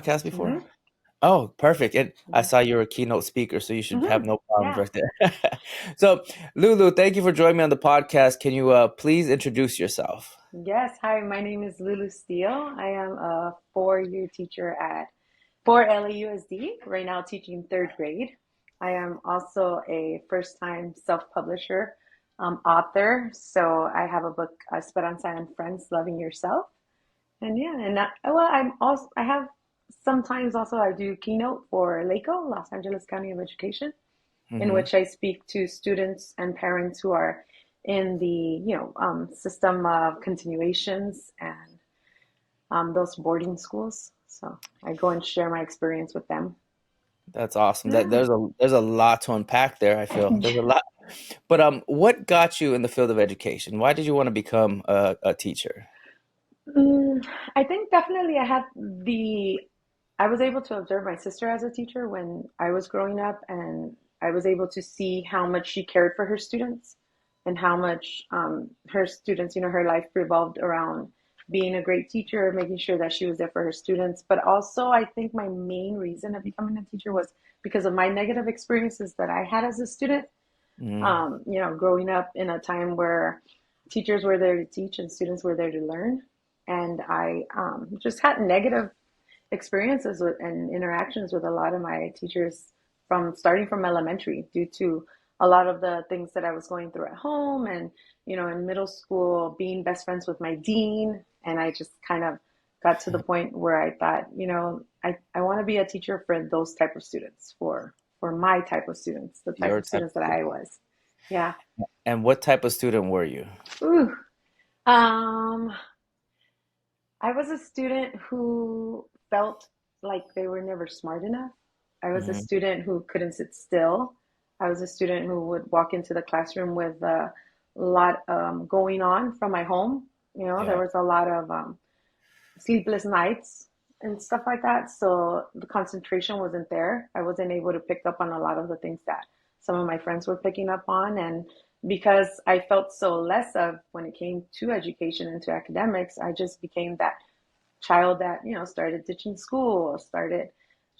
podcast before? hmm Oh, perfect. And I hmm saw you were a keynote speaker, so you should have no problems Yeah. right there. So, Lulu, thank you for joining me on the podcast. Can you please introduce yourself? Yes. Hi, my name is Lulu Steele. I am a four-year teacher at for LAUSD, right now teaching third grade. I am also a first-time self-publisher author. So I have a book, Esperanza and Friends, Loving Yourself. And yeah, and I have sometimes also I do keynote for LACO, Los Angeles County of Education, in Hmm. which I speak to students and parents who are in the system of continuations and those boarding schools. So I go and share my experience with them. That's awesome. That Yeah. there's a lot to unpack there, I feel. There's a lot. But what got you in the field of education? Why did you want to become a teacher? I think definitely I was able to observe my sister as a teacher when I was growing up, and I was able to see how much she cared for her students and how much her students, her life revolved around being a great teacher, making sure that she was there for her students. But also, I think my main reason of becoming a teacher was because of my negative experiences that I had as a student. Mm, Growing up in a time where teachers were there to teach and students were there to learn. And I just had negative experiences with and interactions with a lot of my teachers from starting from elementary due to a lot of the things that I was going through at home and, in middle school, being best friends with my dean. And I just kind of got to the point where I thought, I want to be a teacher for those type of students, for my type of students, the type your of type students of that I student. was. Yeah. And what type of student were you? Ooh. Um, I was a student who felt like they were never smart enough. I was a Hmm. student who couldn't sit still. I was a student who would walk into the classroom with a lot going on from my home. There Yeah. was a lot of sleepless nights and stuff like that. So the concentration wasn't there. I wasn't able to pick up on a lot of the things that some of my friends were picking up on. And because I felt so less of when it came to education and to academics, I just became that child that, started ditching school, started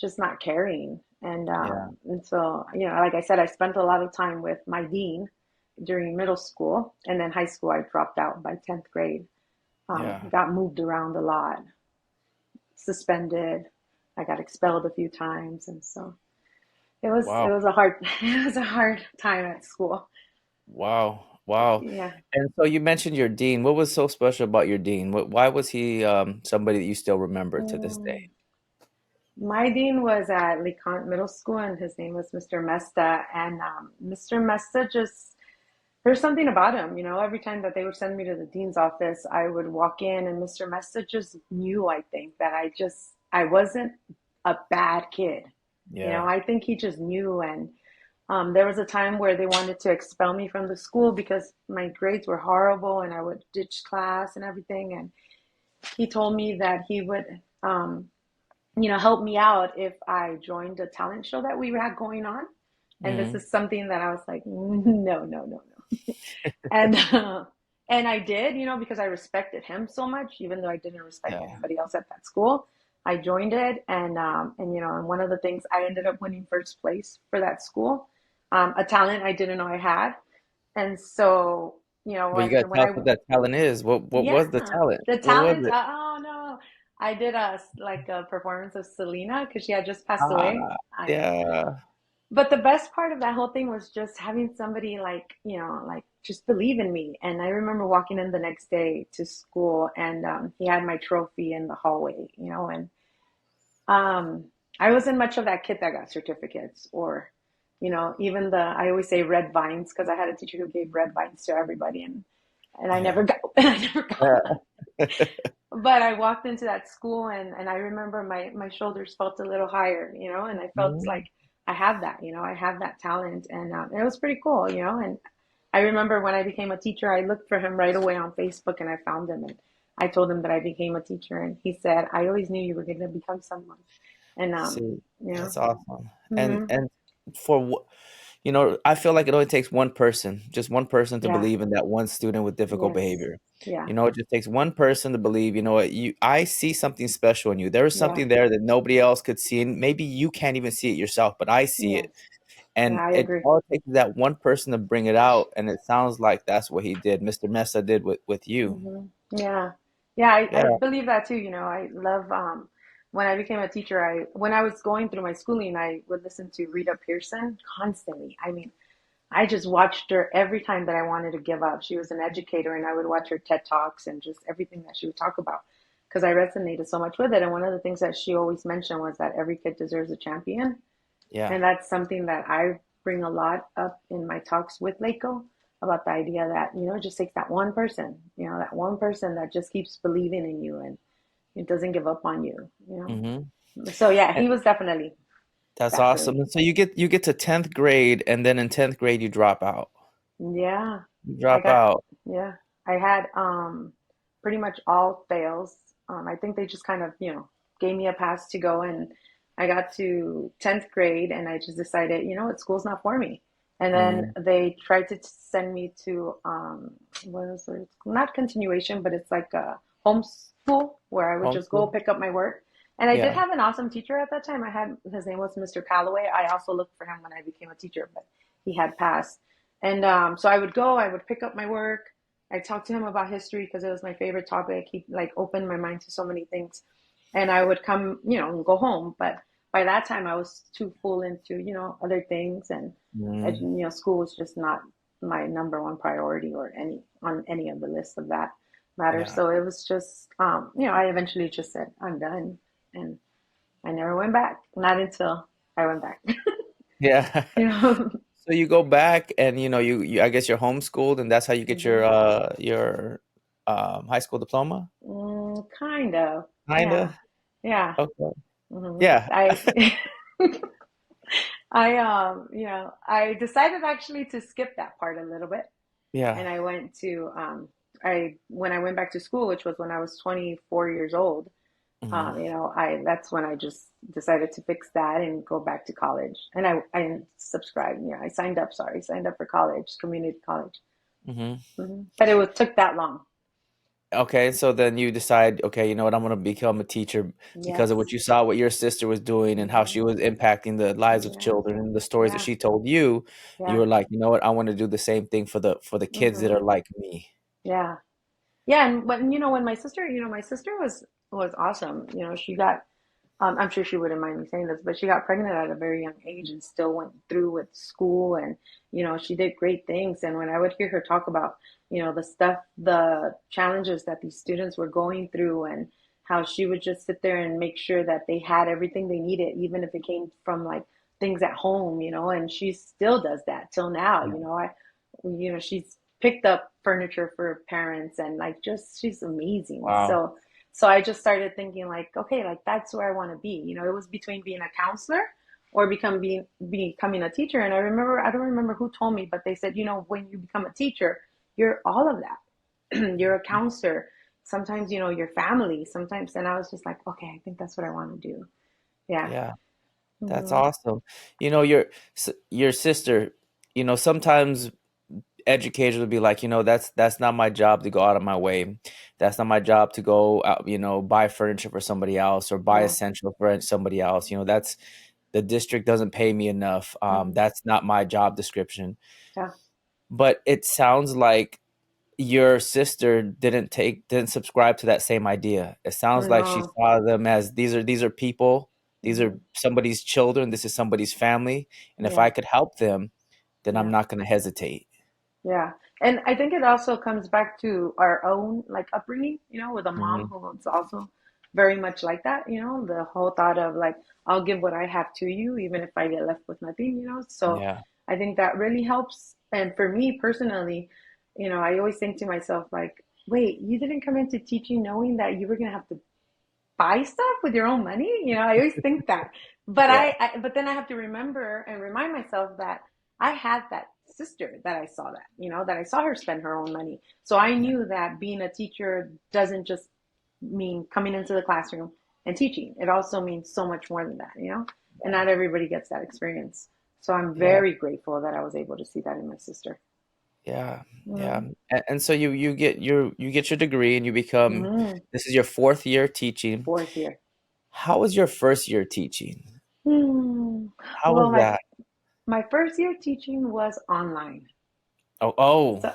just not caring. Yeah. And so, like I said, I spent a lot of time with my dean during middle school, and then high school, I dropped out by 10th grade. Yeah. Got moved around a lot, suspended. I got expelled a few times, and so it Wow. was a hard it was a hard time at school. Wow. Wow. Yeah. And so you mentioned your dean. What was so special about your dean? Why was he somebody that you still remember to this day? Mm. My dean was at LeConte Middle School, and his name was Mr. Mesta. And Mr. Mesta just, there's something about him, every time that they would send me to the dean's office, I would walk in, and Mr. Mesta just knew, I think, that I wasn't a bad kid. Yeah. I think he just knew. And there was a time where they wanted to expel me from the school because my grades were horrible and I would ditch class and everything. And he told me that he would, help me out if I joined a talent show that we had going on. And this Hmm. is something that I was like, no, no, no, no. And and I did, because I respected him so much, even though I didn't respect Yeah. anybody else at that school. I joined it, and one of the things I ended up winning first place for that school, a talent I didn't know I had, and so Well, you gotta when tell us I what that talent is. What yeah, was the talent? the What was talent. it? Oh no, I did a performance of Selena because she had just passed away. Ah, I yeah. But the best part of that whole thing was just having somebody like, like just believe in me. And I remember walking in the next day to school, and he had my trophy in the hallway, and um, I wasn't much of that kid that got certificates or, even I always say red vines because I had a teacher who gave red vines to everybody, and I Yeah. never got, I never got Yeah. one. But I walked into that school, and I remember my shoulders felt a little higher, and I felt Mhm. like I have that, I have that talent. And it was pretty cool, and I remember when I became a teacher, I looked for him right away on Facebook and I found him, and I told him that I became a teacher, and he said, I always knew you were going to become someone. And See, you know that's awesome. And hmm and for what? I feel like it only takes one person, just one person to Yeah. believe in that one student with difficult Yes. behavior. Yeah. It just takes one person to believe, what, I see something special in you. There is Yeah. something there that nobody else could see, and maybe you can't even see it yourself, but I see it. Yes. Yeah, And I it agree. all takes that one person to bring it out, and it sounds like that's what he did. Mr. Mesa did with you. Yeah. Yeah, I Yeah, believe that too. I love when I became a teacher, when I was going through my schooling, I would listen to Rita Pearson constantly. I mean, I just watched her every time that I wanted to give up. She was an educator, and I would watch her TED Talks and just everything that she would talk about because I resonated so much with it. And one of the things that she always mentioned was that every kid deserves a champion. yeah. And that's something that I bring a lot up in my talks with Leiko about the idea that, it just takes that one person, that one person that just keeps believing in you and it doesn't give up on you. Hmm. So yeah, he was definitely That's that for awesome. me. And so you get to 10th grade, and then in 10th grade you drop out. Yeah. You I drop got, out. yeah, I had pretty much all fails. I think they just kind of, gave me a pass to go, and I got to 10th grade and I just decided, what, school's not for me. And then Mm, they tried to send me to what is it? Not continuation, but it's like a homeschool where I would just go homeschool? pick up my work. And I did Yeah. have an awesome teacher at that time. His name was Mr. Calloway. I also looked for him when I became a teacher, but he had passed. And so I would go, I would pick up my work. I talked to him about history because it was my favorite topic. He like opened my mind to so many things. And I would come, and go home. But by that time, I was too full into, other things. And, Mm, school was just not my number one priority or on any of the lists of that matter. yeah. So it was just, I eventually just said, I'm done. And I never went back. Not until I went back. Yeah. you know. So you go back, and I guess you're homeschooled, and that's how you get hmm your high school diploma? Kind of. Yeah. Kinda? Yeah. Okay. hmm Yeah. I I decided actually to skip that part a little bit, Yeah. and I went to I when I went back to school, which was when I was 24 years old. Mhm. I that's when I just decided to fix that and go back to college. And I subscribed. I signed up. Sorry, signed up for college, community college. Mhm. But took that long. Okay, so then you decide, okay, you know what, I'm gonna become a teacher because of what Yes. you saw, what your sister was doing, and how hmm she was impacting the lives of Yeah. children and the stories that Yeah. she told you. You Yeah. were like, you know what, I want to do the same thing for the kids that hmm are like me. Yeah. Yeah, and when my sister was awesome. She got I'm sure she wouldn't mind me saying this, but she got pregnant at a very young age and still went through with school and she did great things. And when I would hear her talk about, the challenges that these students were going through and how she would just sit there and make sure that they had everything they needed, even if it came from like things at home, and she still does that till now. Yeah. She's picked up furniture for parents and like just she's amazing. Wow. So I just started thinking like, okay, like that's where I want to be. It was between being a counselor or becoming a teacher. And I don't remember who told me, but they said, when you become a teacher, you're all of that. You're a counselor. Sometimes, your family, sometimes. And I was just like, okay, I think that's what I want to do. Yeah. Yeah, that's hmm awesome. Your sister, sometimes educators would be like, that's not my job to go out of my way. That's not my job to go out, buy furniture for somebody else or buy Yeah. essential for somebody else. That's the district doesn't pay me enough. hmm That's not my job description. Yeah. But it sounds like your sister didn't subscribe to that same idea. It sounds like she No. saw them as these are people, these are hmm somebody's children, this is somebody's family, and if Yeah. I could help them, then I'm Yeah. not going to hesitate. Yeah. And I think it also comes back to our own like upbringing, with a mom Hmm. who is also very much like that, the whole thought of like, I'll give what I have to you, even if I get left with nothing. So Yeah. I think that really helps. And for me personally, I always think to myself, like, wait, you didn't come into teaching knowing that you were going to have to buy stuff with your own money. I always think that, but Yeah. but then I have to remember and remind myself that I had that sister that I saw that I saw her spend her own money. So I Yeah. knew that being a teacher doesn't just mean coming into the classroom and teaching. It also means so much more than that. And not everybody gets that experience. So I'm Yeah. very grateful that I was able to see that in my sister. Yeah. Yeah. Mm-hmm. And so you get your degree and you become, Mm-hmm. this is your fourth year teaching. Fourth year. How was your first year teaching? Hmm. How Well, was that? my first year teaching was online. Oh, oh. So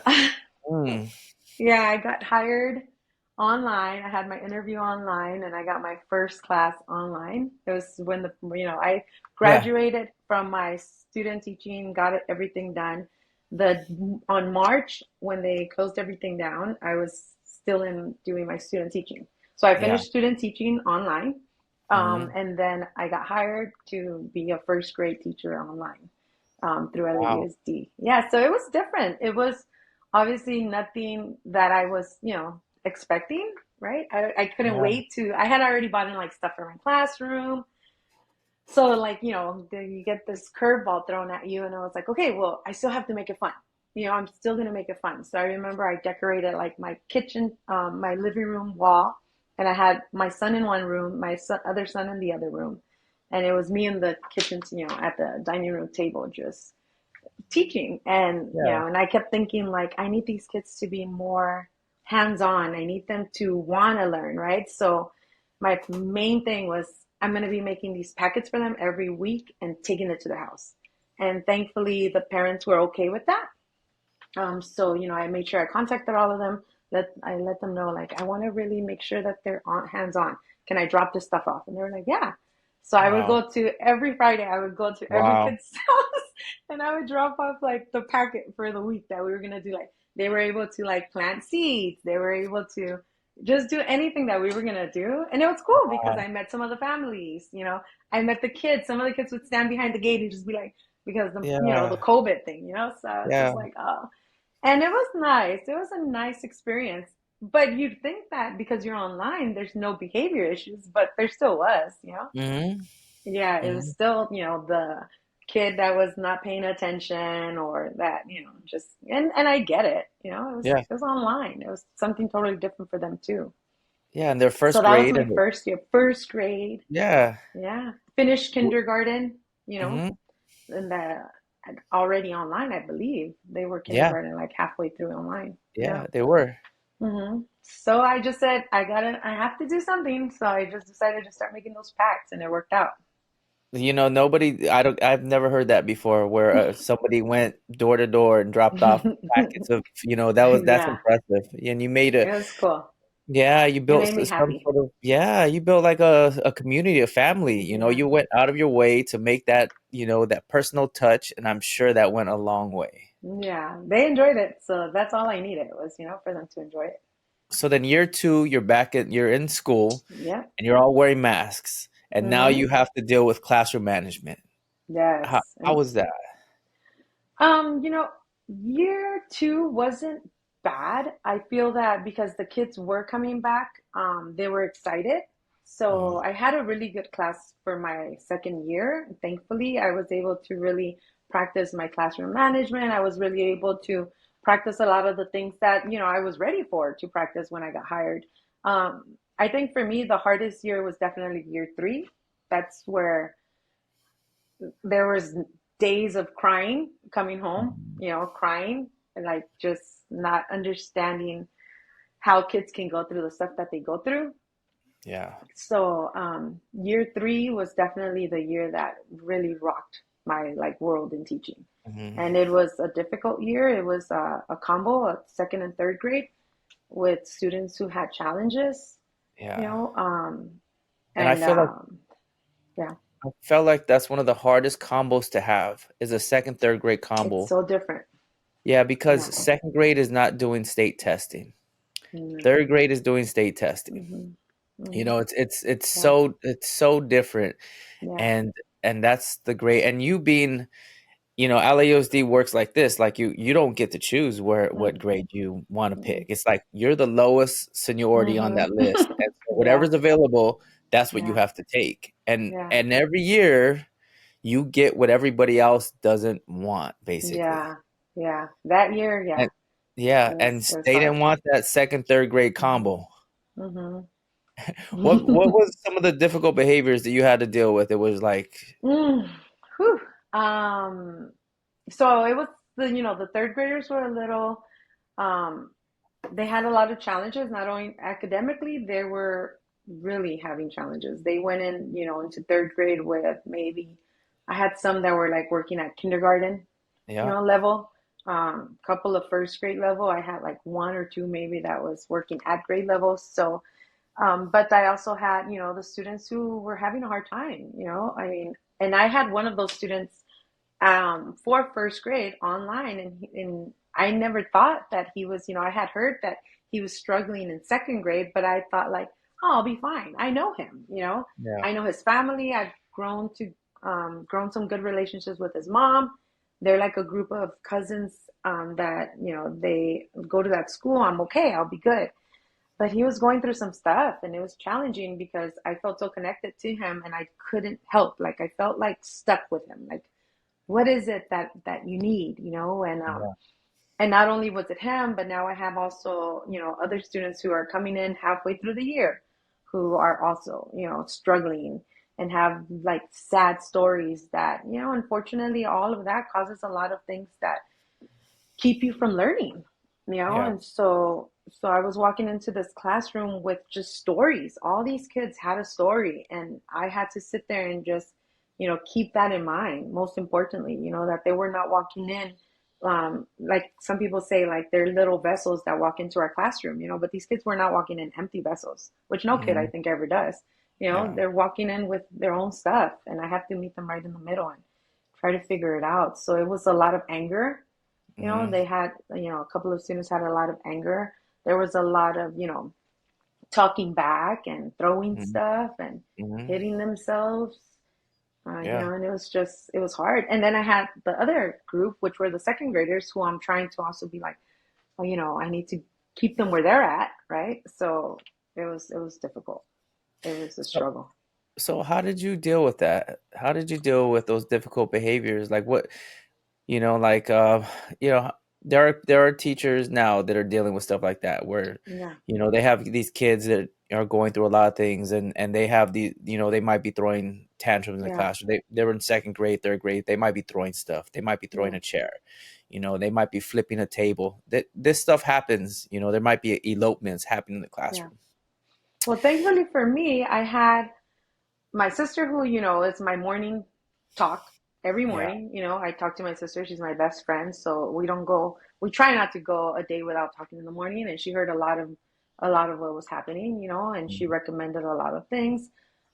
Mm, yeah, I got hired online. I had my interview online and I got my first class online. It was when I yeah. graduated from my student teaching, got everything done. The on March when they closed everything down, I was still in doing my student teaching. So I Yeah. finished student teaching online. Hmm. And then I got hired to be a first grade teacher online through Wow. LAUSD. Yeah, so it was different. It was obviously nothing that I was, expecting, right? I couldn't Yeah. wait I had already bought in like stuff for my classroom. So like, then you get this curveball thrown at you and I was like, okay, well, I still have to make it fun. I'm still gonna make it fun. So I remember I decorated like my kitchen, my living room wall, and I had my son in one room, my other son in the other room. And it was me in the kitchen, at the dining room table, just teaching. And Yeah. and I kept thinking like I need these kids to be more hands-on. I need them to want to learn, right? So my main thing was I'm going to be making these packets for them every week and taking it to their house. And thankfully the parents were okay with that. So I made sure I contacted all of them. Let them know like I want to really make sure that they're on hands on. Can I drop this stuff off? And they were like, yeah. So I would Wow. go to every Friday. I would go to every Wow. kid's house, and I would drop off like the packet for the week that we were gonna do. Like they were able to like plant seeds. They were able to just do anything that we were gonna do, and it was cool because Wow. I met some of the families. I met the kids. Some of the kids would stand behind the gate and just be like, because the Yeah. COVID thing. So I was just Yeah. like, oh. And it was nice. It was a nice experience. But you'd think that because you're online, there's no behavior issues, but there still was. Hmm. Yeah, it was Hmm. still, the kid that was not paying attention or that, just and I get it, it was Yeah. it was online. It was something totally different for them too. Yeah. And their So first that was grade my and first year, first grade. yeah. Yeah. Finished kindergarten, Hmm. and already online, I believe. They were Yeah. kindergarten like halfway through online. Yeah. Yeah. They were. So I just said, I have to do something. So I just decided to start making those packs and it worked out. Nobody, I've never heard that before where somebody went door to door and dropped off packets of, that's Yeah, impressive. And you made it was cool. yeah, you It built made me some happy. sort of, yeah, you built like a community, a family. Yeah. You went out of your way to make that, that personal touch. And I'm sure that went a long way. Yeah. They enjoyed it. So that's all I needed was, for them to enjoy it. So then year two, you're in school Yep. and you're all wearing masks. And now Mm-hmm. you have to deal with classroom management. Yes. How And was that? Um, you know, year two wasn't bad. I feel that because the kids were coming back, they were excited. So Mhm. I had a really good class for my second year. Thankfully, I was able to really practice my classroom management. I was really able to practice a lot of the things that, I was ready for to practice when I got hired. I think for me, the hardest year was definitely year three. That's where there was days of crying coming home, Mhm. crying and like just not understanding how kids can go through the stuff that they go through. Yeah. So year three was definitely the year that really rocked my like world in teaching. Mhm. And it was a difficult year. It was a combo of second and third grade with students who had challenges, you Yeah. know, um, And and yeah, I felt like that's one of the hardest combos to have is a second, third grade it's combo. so different. Yeah, Yeah. because second grade is not doing state testing. Mm-hmm. Third grade is doing state testing. Mm-hmm. Mm-hmm. Yeah. It's so different. Yeah. And that's the great, and you being, LAUSD works like this, like you don't get to choose what Mm. grade you want to pick. Mm. It's like you're the lowest seniority on that Mm-hmm. list. And so Yeah. whatever's available, that's what you Yeah. have to take. And Yeah. and every year you get what everybody else doesn't want, basically. Yeah. Yeah. That year, yeah, And yeah, it and was it was they hard. didn't want that second, third grade Mm-hmm. combo. What Mm-hmm. was some of the difficult behaviors that you had to deal with? It was like, Mm. Whew. Um, so it was the third graders were a little, um, they had a lot of challenges, not only academically, they were really having challenges. They went into third grade with maybe, I had some that were like working at kindergarten, Yeah. level. Couple of first grade level. I had like one or two maybe that was working at grade level. So, but I also had, the students who were having a hard time, I mean, and I had one of those students for first grade online, and I never thought that he was, I had heard that he was struggling in second grade, but I thought like, oh, I'll be fine. I know him, Yeah. I know his family. I've grown some good relationships with his mom. They're like a group of cousins that they go to that school. I'm okay. I'll be good. But he was going through some stuff, and it was challenging because I felt so connected to him, and I couldn't help. Like I felt like stuck with him. Like what is it that you need, Yeah. and not only was it him, but now I have also, other students who are coming in halfway through the year who are also, struggling and have like sad stories that, unfortunately all of that causes a lot of things that keep you from learning, Yeah. and so I was walking into this classroom with just stories. All these kids had a story, and I had to sit there and just, keep that in mind. Most importantly, that they were not walking in, like some people say, like they're little vessels that walk into our classroom, but these kids were not walking in empty vessels, which no kid I Hmm. think ever does. Yeah. They're walking in with their own stuff, and I have to meet them right in the middle and try to figure it out. So it was a lot of anger. Hmm. They had, a couple of students had a lot of anger. There was a lot of, talking back and throwing Hmm. stuff and Hmm. hitting themselves, Yeah. and it was hard. And then I had the other group, which were the second graders, who I'm trying to also be like, oh, I need to keep them where they're at, right? So it was difficult. It was a So, struggle. so how did you deal with that? How did you deal with those difficult behaviors? Like what, you know, like you know, there are teachers now that are dealing with stuff like that where, Yeah, they have these kids that are going through a lot of things, and they have they might be throwing tantrums in the yeah, classroom. They're in second grade, third grade. They might be throwing stuff. They might be throwing yeah, a chair. They might be flipping a table. That this stuff happens. There might be elopements happening in the yeah. classroom. Well, thankfully for me, I had my sister, who is my morning talk every Yeah. morning. I talk to my sister. She's my best friend, so we try not to go a day without talking in the morning. And she heard a lot of what was happening, and she Mhm. recommended a lot of things.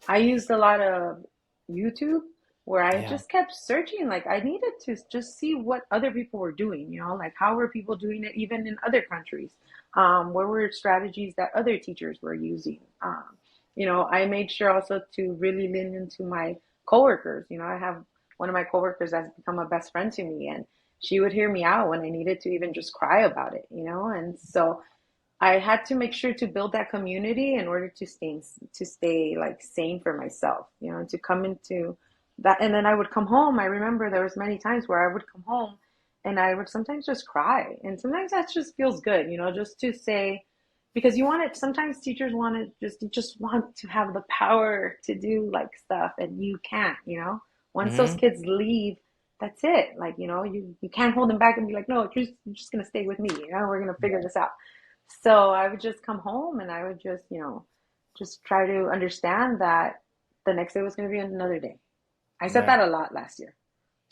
I used a lot of YouTube, where I Yeah. just kept searching. Like I needed to just see what other people were doing, like how were people doing it even in other countries. What were strategies that other teachers were using? I made sure also to really lean into my coworkers. I have one of my coworkers that's become a best friend to me, and she would hear me out when I needed to even just cry about it, and so I had to make sure to build that community in order to stay like sane for myself, and to come into that. And then I would come home. I remember there was many times where I would come home and I would sometimes just cry. And sometimes that just feels good, just to say, because you want it. Sometimes teachers want to you just want to have the power to do like stuff, and you can't, once those Hmm. kids leave, that's it. Like, you can't hold them back and be like, no, you're just going to stay with me. We're going to figure this out. So I would just come home and I would just, just try to understand that the next day was going to be another day. I said Yeah. that a lot last year.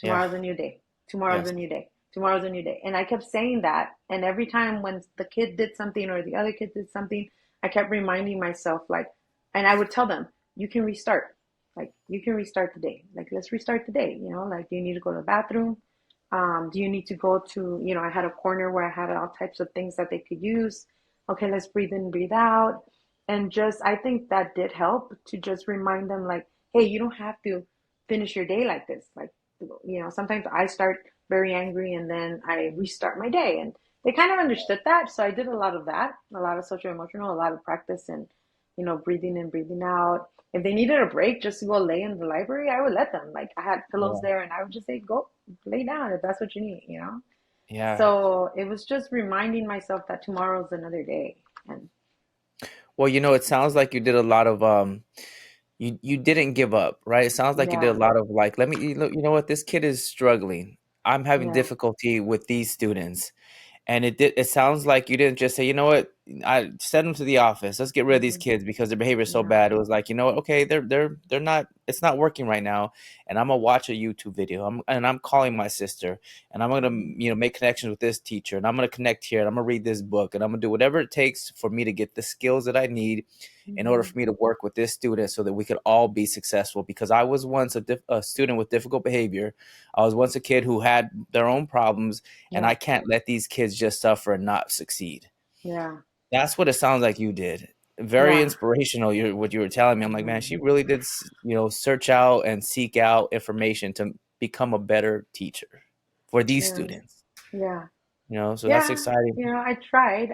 Yeah. Tomorrow's a new day. Tomorrow's Yes. a new day. Tomorrow's a new day. And I kept saying that. And every time when the kid did something or the other kid did something, I kept reminding myself, like, and I would tell them, you can restart. Like, you can restart the day. Like, let's restart the day. Like, do you need to go to the bathroom? Do you need to go to, I had a corner where I had all types of things that they could use. Okay, let's breathe in, breathe out. And just, I think that did help to just remind them, like, hey, you don't have to finish your day like this. Like, sometimes I start very angry and then I restart my day. And they kind of understood that. So I did a lot of that, a lot of social emotional, a lot of practice and, breathing in, breathing out. If they needed a break just to go lay in the library, I would let them. Like I had pillows Yeah. there and I would just say, go lay down if that's what you need. Yeah. So it was just reminding myself that tomorrow's another day. And Well, it sounds like you did a lot of you didn't give up, right? It sounds like you did a Yeah. lot of like, let me, you know what, this kid is struggling. I'm having Yeah. difficulty with these students. And it sounds like you didn't just say, you know what, I send them to the office. Let's get rid of these Hmm. kids because their behavior is so Yeah. bad. It was like, you know what, okay, they're not, it's not working right now. And I'm gonna watch a YouTube video. I'm calling my sister and I'm gonna, Hmm. make connections with this teacher and I'm gonna connect here and I'm gonna read this book and I'm gonna do whatever it takes for me to get the skills that I need in order Hmm. for me to work with this student so that we could all be successful. Because I was once a student with difficult behavior. I was once a kid who had their own problems, and Yeah. I can't let these kids just suffer and not succeed. Yeah. That's what it sounds like you did. Very Yeah. inspirational. What you were telling me. I'm like, man, Hmm. she really did, search out and seek out information to become a better teacher for these Yeah. students. Yeah. So that's Yeah. exciting. I tried.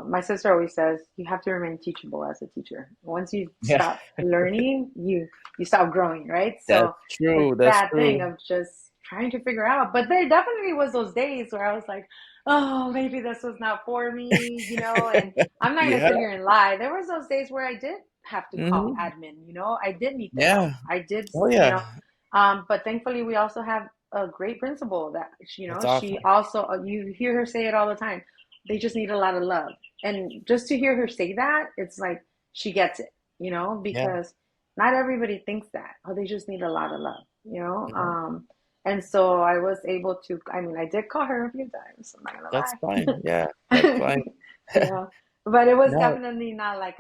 My sister always says you have to remain teachable as a teacher. Once you Yeah, stop learning, you stop growing, right? that's So it's true. That's that thing true. of just trying to figure out. But there definitely was those days where I was like, oh, maybe this was not for me. And I'm not gonna Yeah. sit here and lie. There was those days where I did have to call Hmm. admin. I did need the help. Yeah. I did, Oh you know. yeah. But thankfully, we also have a great principal that That's she awesome. also you hear her say it all the time. They just need a lot of love, and just to hear her say that, it's like she gets it, Yeah. because not everybody thinks that. Oh, they just need a lot of love. Yeah. And so I was able to. I mean, I did call her a few times. I'm not That's gonna fine. Yeah. That's fine. lie. But it was No. definitely not like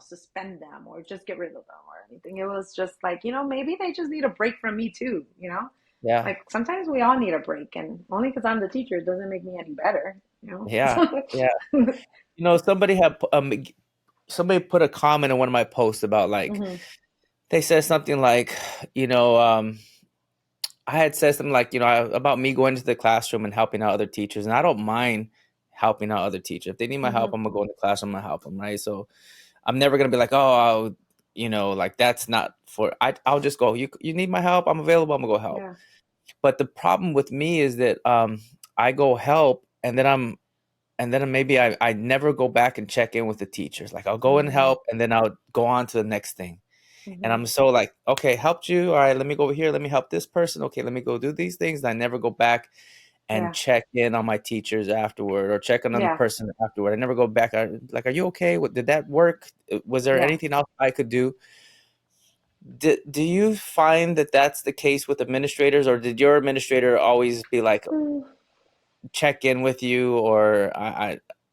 suspend them or just get rid of them or anything. It was just like, maybe they just need a break from me too. Yeah. Like sometimes we all need a break, and only because I'm the teacher it doesn't make me any better. Yeah. Yeah. Somebody put a comment in one of my posts about like Hmm. they said something like, you know, um, I had said something like, about me going to the classroom and helping out other teachers, and I don't mind helping out other teachers. If they need my help, Hmm. I'm gonna go in the classroom and help them, right? So I'm never gonna be like, oh, like that's not for. I'll just go. You need my help? I'm available. I'm gonna go help. Yeah. But the problem with me is that I go help, and then maybe I never go back and check in with the teachers. Like I'll go and Hmm. help, and then I'll go on to the next thing. And Hmm. I'm so like, okay, helped you. All right, let me go over here. Let me help this person. Okay, let me go do these things. And I never go back and Yeah. check in on my teachers afterward or check in on the Yeah. person afterward. I never go back. Like, are you okay? Did that work? Was there Yeah. anything else I could do? Do you find that that's the case with administrators, or did your administrator always be like Mm. check in with you? Or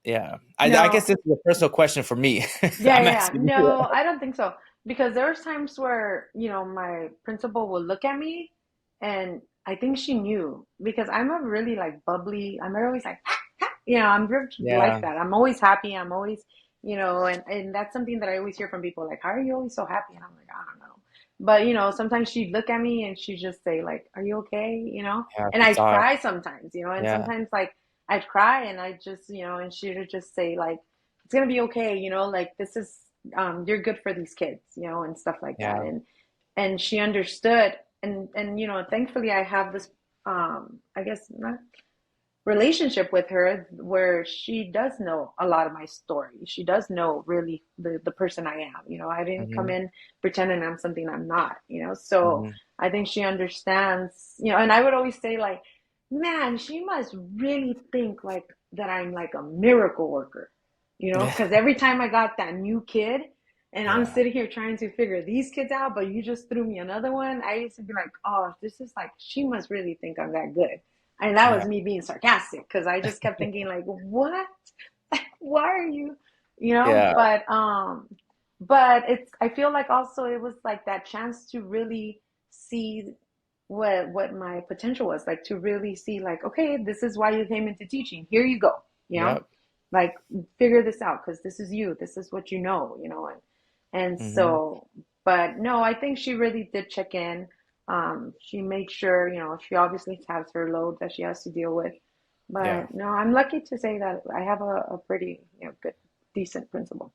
yeah, I guess No. this is a personal question for me. Yeah, I'm yeah, yeah. asking you. No, I don't think so. Because there was times where my principal would look at me and I think she knew because I'm a really like bubbly, I'm always like, I'm very like Yeah, that. I'm always happy. I'm always, and that's something that I always hear from people like, how are you always so happy? And I'm like, I don't know. But sometimes she'd look at me and she'd just say like, are you okay? yeah, And it's I'd odd. cry sometimes, and Yeah, sometimes like I'd cry and I just, and she would just say like, it's gonna be okay, like this is you're good for these kids, and stuff like that. yeah. And she understood and thankfully I have this I guess not relationship with her where she does know a lot of my story. She does know really the person I am. I didn't come Hmm. in pretending I'm something I'm not. So Hmm. I think she understands, and I would always say like, man, she must really think like that I'm like a miracle worker, Yeah, because every time I got that new kid and I'm yeah, sitting here trying to figure these kids out, but you just threw me another one, I used to be like, oh, this is like, she must really think I'm that good. And that yeah, was me being sarcastic because I just kept thinking like, what? Why are you, you know? yeah, But it's I feel like also it was like that chance to really see what my potential was, like to really see like, okay, this is why you came into teaching. Here you go, you know? yep. Like figure this out because this is you. This is what you know. And Hmm. so, but no, I think she really did check in. She made sure, she obviously has her load that she has to deal with. Yeah, But no, I'm lucky to say that I have a pretty, good, decent principal.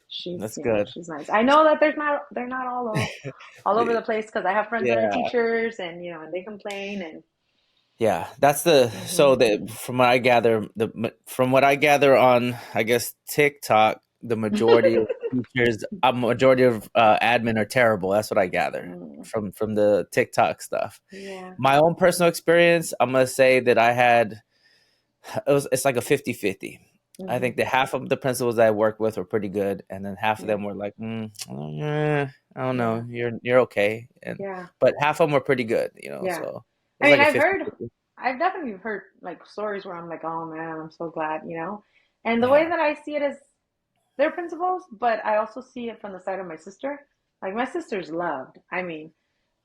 She's, that's you know, good. she's nice. I know that they're not all over the place because I have friends that are Yeah, teachers and they complain and yeah. That's the hmm so that from what I gather, from what I gather on, I guess TikTok. the majority of teachers, a majority of admin are terrible. That's what I gather Mm, from the TikTok stuff. yeah. My own personal experience, I'm gonna say that it's like a 50-50. I Hmm. think that half of the principals that I worked with were pretty good, and then half of Yeah. them were like, I don't know, Yeah. you're okay, and Yeah. but half of them were pretty good, you know. Yeah. So it I was mean, like a 50-50. I've definitely heard like stories where I'm like, oh man, I'm so glad, you know? And the way Yeah, that I see it is they're principals, but I also see it from the side of my sister. Like my sister's loved. I mean,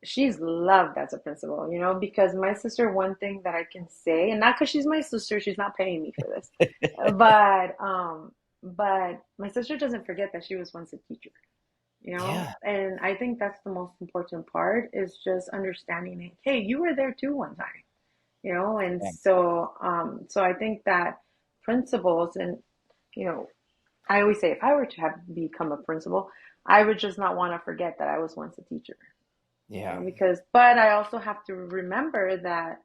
she's loved as a principal, you know, because my sister, one thing that I can say, and not because she's my sister, she's not paying me for this, but my sister doesn't forget that she was once a teacher, you know, yeah, and I think that's the most important part is just understanding it. Hey, you were there too one time, you know, and yeah, so I think that principals and you know, I always say if I were to have become a principal, I would just not want to forget that I was once a teacher, you know, yeah, because but I also have to remember that,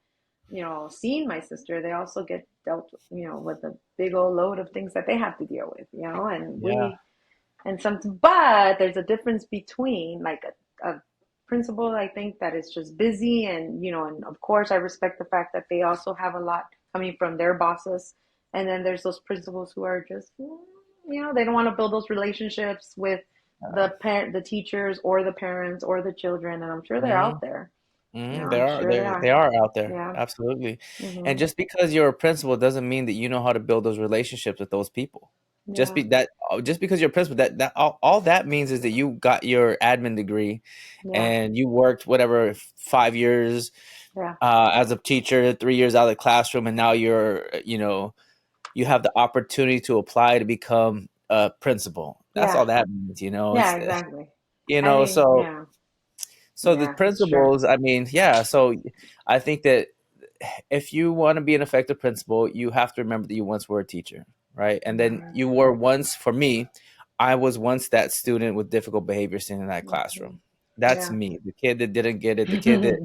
you know, seeing my sister, they also get dealt, you know, with a big old load of things that they have to deal with, you know, and yeah, but there's a difference between like a principal, I think that is just busy and, you know, and of course I respect the fact that they also have a lot coming from their bosses. And then there's those principals who are just, you know, they don't want to build those relationships with the teachers or the parents or the children. And I'm sure they're hmm out there. You know, hmm They I'm are sure they they are. are out there, Yeah. absolutely. And Hmm. just because you're a principal doesn't mean that you know how to build those relationships with those people. Yeah. Just because you're a principal, that all that means is that you got your admin degree Yeah. and you worked whatever 5 years Yeah. as a teacher, 3 years out of the classroom, and now you have the opportunity to apply to become a principal. That's Yeah. all that means, you know. Yeah, exactly. You I know, mean, so yeah. the Yeah, it's true. principals, I mean, yeah. So I think that if you want to be an effective principal, you have to remember that you once were a teacher, right? And then Right. you were once, for me, I was once that student with difficult behavior sitting in that Hmm. classroom. That's Yeah. me, the kid that didn't get it, the kid that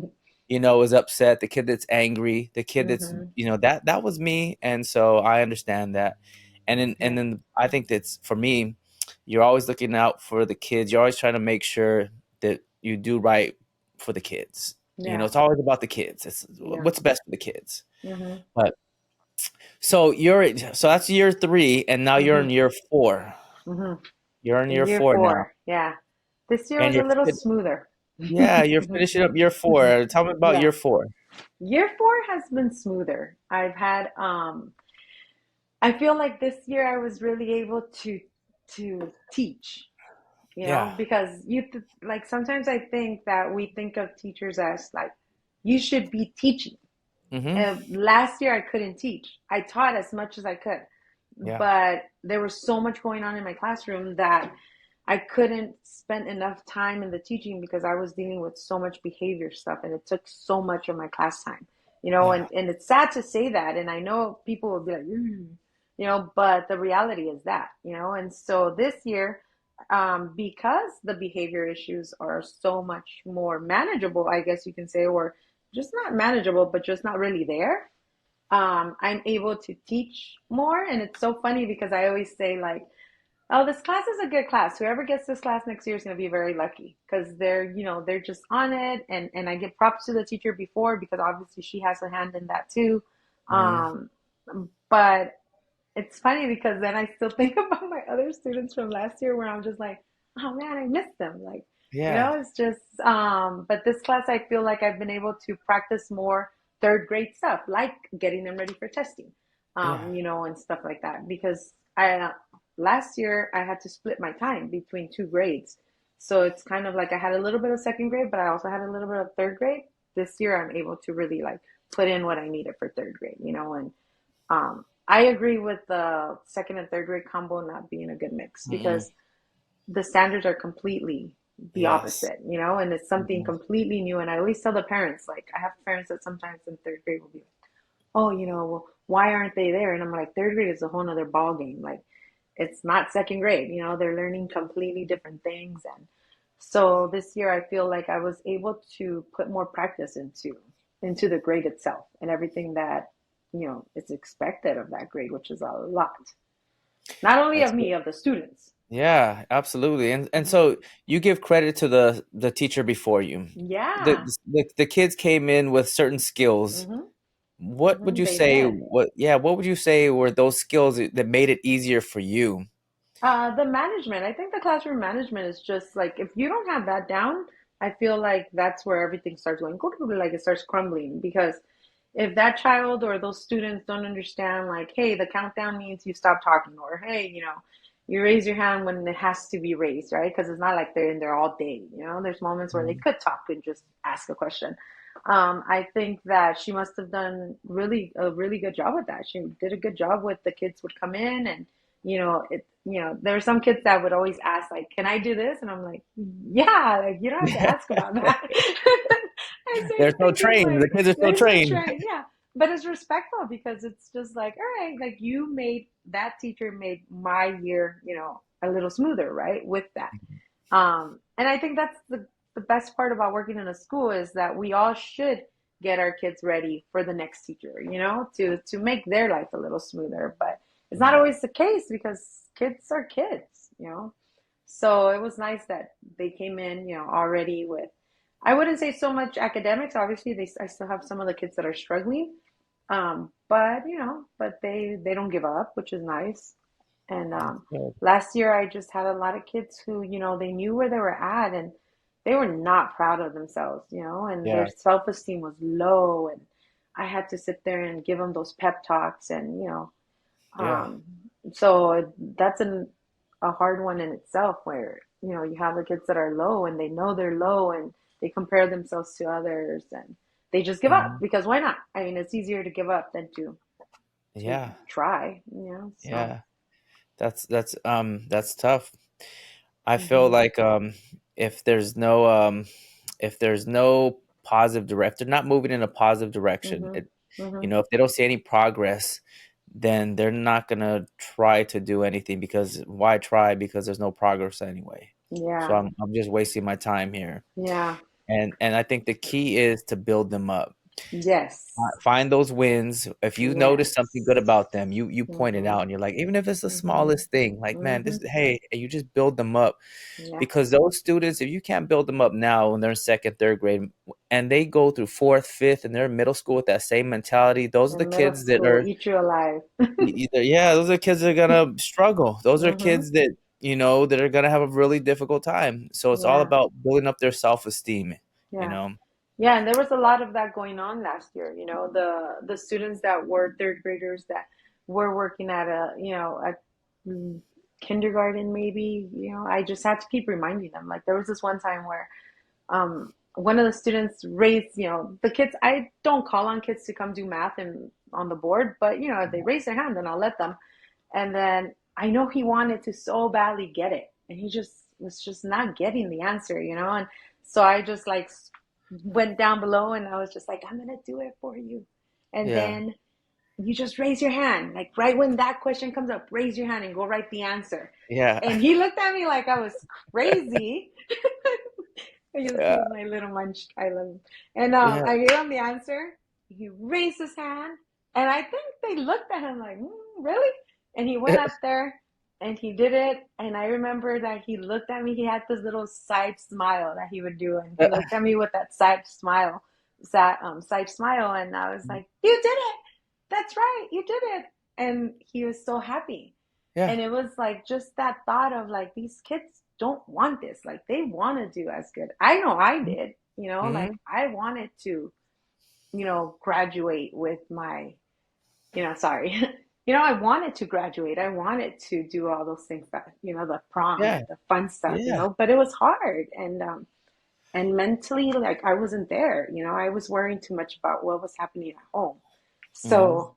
is upset, the kid that's angry, the kid that's Hmm. that was me, and so I understand that. And Yeah. then I think that's for me, you're always looking out for the kids. You're always trying to make sure that you do right for the kids. Yeah. It's always about the kids. It's Yeah. what's best for the kids. Hmm. But so that's year 3, and now you're Hmm. in year 4. Hmm. You're in In year year 4 now, four. Yeah. This year and was a little smoother. yeah, you're finishing up year 4. Tell me about Yeah. year 4. Year four has been smoother. I've had I feel like this year I was really able to teach, you know, Yeah. because like sometimes I think that we think of teachers as like you should be teaching. Mm-hmm. Last year I couldn't teach. I taught as much as I could, Yeah. but there was so much going on in my classroom that I couldn't spend enough time in the teaching because I was dealing with so much behavior stuff and it took so much of my class time, you know, Yeah. and it's sad to say that. And I know people will be like, you know, but the reality is that, you know, and so this year, because the behavior issues are so much more manageable, I guess you can say, or just not manageable, but just not really there. I'm able to teach more. And it's so funny because I always say, like, oh, this class is a good class. Whoever gets this class next year is going to be very lucky because they're, you know, they're just on it. And I give props to the teacher before because obviously she has a hand in that too. Mm-hmm. Um, but it's funny because then I still think about my other students from last year where I'm just like, oh man, I miss them. Like, you Yeah. know, it's just, but this class, I feel like I've been able to practice more third grade stuff, like getting them ready for testing, Yeah. you know, and stuff like that. Because last year I had to split my time between two grades. So it's kind of like I had a little bit of second grade, but I also had a little bit of third grade. This year I'm able to really like put in what I needed for third grade, you know, and I agree with the second and third grade combo not being a good mix Mm-mm. because the standards are completely the Yes. opposite, you know, and it's something Mm-hmm. completely new. And I always tell the parents, like, I have parents that sometimes in third grade will be like, oh, you know, well, why aren't they there? And I'm like, third grade is a whole nother ball game. Like, it's not second grade, you know, they're learning completely different things. And so this year I feel like I was able to put more practice into the grade itself and everything that, you know, is expected of that grade, which is a lot. Not only That's of good. me, of the students. Yeah, absolutely. And Hmm. so you give credit to the teacher before you. Yeah. The kids came in with certain skills. Hmm. What would Hmm. you They say did. what would you say were those skills that made it easier for you? The management, I think the classroom management is just like, if you don't have that down, I feel like that's where everything starts going, like it starts crumbling. Because if that child or those students don't understand, like, hey, the countdown means you stop talking, or hey, you raise your hand when it has to be raised, right? Because it's not like they're in there all day. There's moments where they Mhm. could talk and just ask a question. I think that she must have done a really good job with that. She did a good job with the kids would come in, and there were some kids that would always ask, like, can I do this? And I'm like, yeah, like, you don't have to ask about that. I They're started so thinking, trained. The like, kids are so they're so trained. trained, yeah. But it's respectful, because it's just like, all right, like, that teacher made my year, a little smoother, right? With that. And I think that's the best part about working in a school, is that we all should get our kids ready for the next teacher, to make their life a little smoother. But it's not Yeah. always the case, because kids are kids. So it was nice that they came in, already with, I wouldn't say so much academics. Obviously, I still have some of the kids that are struggling, but they don't give up, which is nice. And That's good. last year, I just had a lot of kids who, they knew where they were at, and they were not proud of themselves, and their Yeah. self-esteem was low. And I had to sit there and give them those pep talks, and Yeah. um, so that's a hard one in itself, where you have the kids that are low, and they know they're low, and they compare themselves to others, and they just give up, Mhm. because why not? I mean, it's easier to give up than to Yeah. try, so. Yeah. That's tough. I feel Hmm. like if there's no if there's no positive direct, they're not moving in a positive direction. Hmm. Hmm. If they don't see any progress, then they're not gonna try to do anything, because why try? Because there's no progress anyway. So Yeah. I'm just wasting my time here. Yeah. And I think the key is to build them up. Yes. Find those wins. If you notice something good Yes. about them, you point it Hmm. out, and you're like, even if it's the Hmm. smallest thing, like, man, Hmm. this, hey, and you just build them up. Yeah. Because those students, if you can't build them up now when they're in second, third grade, and they go through fourth, fifth, and they're in middle school with that same mentality, those are the In middle kids that school, are eat you alive. either, yeah, those are kids that are gonna struggle. Those are Hmm. kids that that are gonna have a really difficult time. So it's all Yeah. about building up their self-esteem. You Yeah. know, Yeah, and there was a lot of that going on last year. The students that were third graders that were working at mm, kindergarten, maybe. I just had to keep reminding them. Like, there was this one time where one of the students raised, the kids. I don't call on kids to come do math and on the board, but if they raise their hand, then I'll let them. And then I know he wanted to so badly get it, and he just was just not getting the answer. And so I just, like, went down below, and I was just like, I'm gonna do it for you. And yeah, then you just raise your hand, like, right when that question comes up, raise your hand and go write the answer. yeah, And he looked at me like I was crazy. yeah, He's my little munch. I love him. And yeah. I gave him the answer. He raised his hand, and I think they looked at him like, really? And he went up there and he did it. And I remember that he looked at me. He had this little side smile that he would do, and he looked at me with that side smile. And I was like, "You did it! That's right, you did it!" And he was so happy. Yeah. And it was like, just that thought of, like, these kids don't want this. Like, they want to do as good. I know I did, like, Mhm. I wanted to, graduate with my, sorry. I wanted to graduate. I wanted to do all those things that, the prom Yeah, and the fun stuff, yeah. but it was hard. And mentally, like, I wasn't there. I was worrying too much about what was happening at home. Mhm, So,